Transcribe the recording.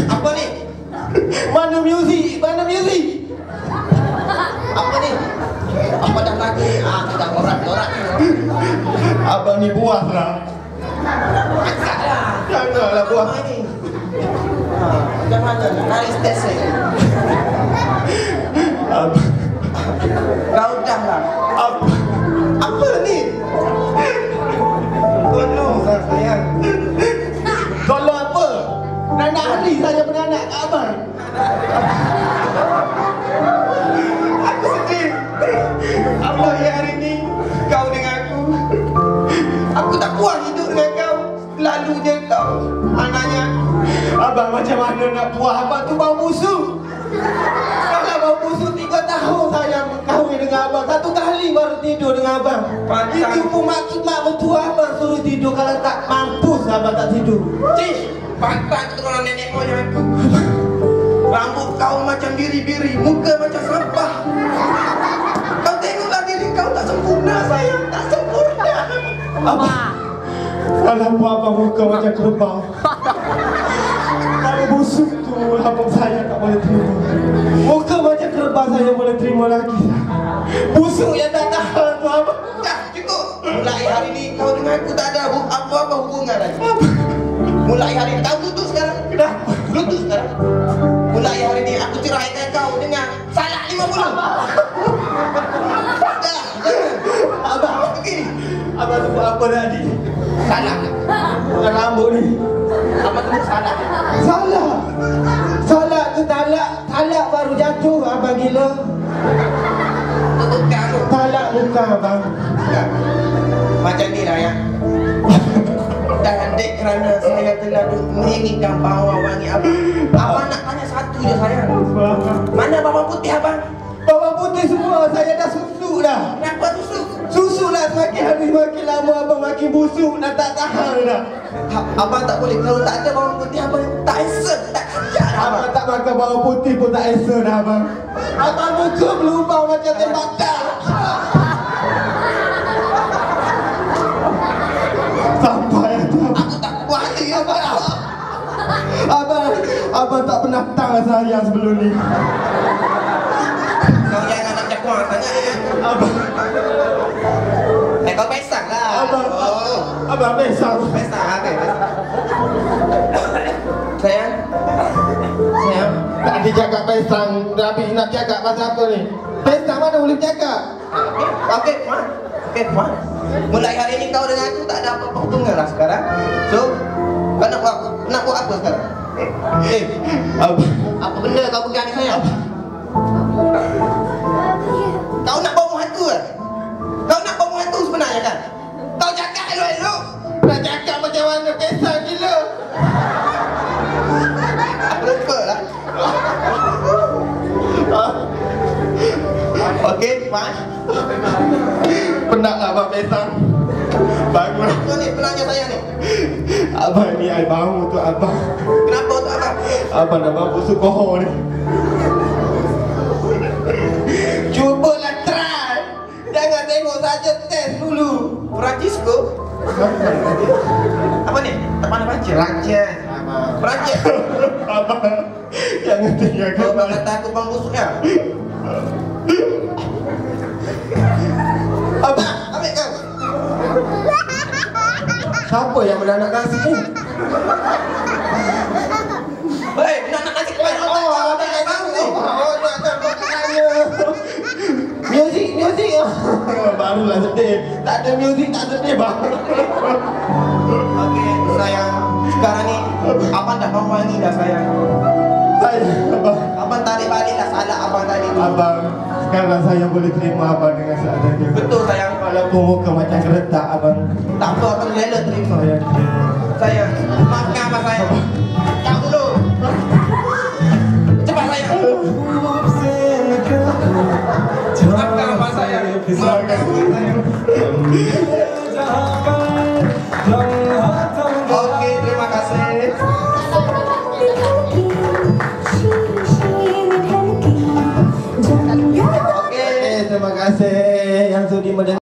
Apa ni? Mana muzik? Mana muzik? Apa ni? Apa dah lagi? Tidak lorak-lorak. Abang ni buah lah. Janganlah buah. Jangan naik stesen. Kau dah lah. Apa ni? Tolong sayang. Tolong apa? Nak hari saja beranak kat abang. Aku sedih. Apa yang hari ni kau dengan aku? Aku tak puas hidup dengan kau. Lalunya kau anaknya. Abang macam mana nak puas? Abang tu bau busuk. Kalau bau busuk 3 tahun saya kahwin dengan abang. 1 kali baru tidur dengan abang. Itu pun mak mertua abang suruh tidur. Kalau tak mampus abang tak tidur. Cish, pantat keturunan nenek moyang aku. Rambut kau macam biri-biri, muka macam sampah. Kau tengoklah diri kau tak sempurna sayang, tak sempurna. Abang, kalau buat abang muka macam kerbau. Kalau busuk tu abang saya tak boleh terima. Muka macam kerbau saya boleh terima lagi. Busuk yang tak tahan tu abang. Dah cukup. Mulai hari ni kau dengan aku tak ada apa-apa hubungan lagi. Mulai hari ni kau tutup sekarang. Kenapa? Tutup sekarang. Mulai hari ni aku ceraikan kau dengan salak 50. Dah. Abang, Begini. abang tu buat apa tadi? Salah. Bukan rambut ni. Apa tu salah? Salah. Salah tu talak. Talak baru jatuh abang gila. Tukar tu. Talak muka abang. Macam ni lah ya. Dan dek kerana saya telah menginginkan bawang wangi abang. Abang nak tanya satu je sayang. Mana bawang putih abang? Bawang putih semua saya dah susuk dah. Kenapa susuk? Susuk lah semakin hari makin lama abang makin busuk dah tak tahan dah. Abang tak boleh. Kalau tak ada bawang putih abang tak esok, tak kejap dah abang. Abang tak makan bawang putih pun tak esok dah abang. Abang muka berubah macam tembak tak. Sampai tu Aku tak puas hati abang. Abang tak pernah tang saya sebelum ni. Kau jangan nak cakap sangat ya. Abang Kau pesang lah. Abang besar. Pesang okay. Sayang. Tak cakap pesang. Habis nak cakap pasal apa ni? Pesang mana boleh cakap? Okey, fine. Mulai hari ni kau dengan aku tak ada apa-apa hubungan lah sekarang. So, kau nak buat apa sekarang? Abang, Apa benda kau pegang ni sayang? Kau nak bawa hantu kan? Kau nak bawa hantu sebenarnya kan? Kau cakap elok-elok. nak cakap macam mana pesang gila? Aku lupa lah. Okey, fine. Penat lah abang pesang. Bangun. Kau ni penanya sayang ni. Abang ni I bangun tu abang. Kenapa untuk abang? Abang dah mampu sukoh ni. Cubalah try. Jangan tengok saja, test dulu. Perancis ko? Apa ni? Tak pandai baca? Perancis. Perancis. Abang, jangan tinggalkan Kau abang. kata aku bang busuk ya? Abang, Ambil kau. siapa yang beranak nasi ni? Hei, nak kasi kepada otak kau. Tak bang ni. Muzik. Barulah sedih. Tak ada muzik tak sedih bang. Okey, sayang. Sekarang ni abang dah bawa ni dah sayang. Abang. Abang tarik balik dah salah abang tadi tu. Abang, sekarang saya boleh terima abang dengan seadanya. Betul sayang. Walaupun muka macam geretak abang. Tak apa abang rela terima. Saya terima. Sayang, maafkan abang sayang. Kau dulu. Cepat sayang. Maafkan abang sayang. Maafkan abang sayang. Okey, terima kasih. Okey, terima kasih yang sudi mendengar.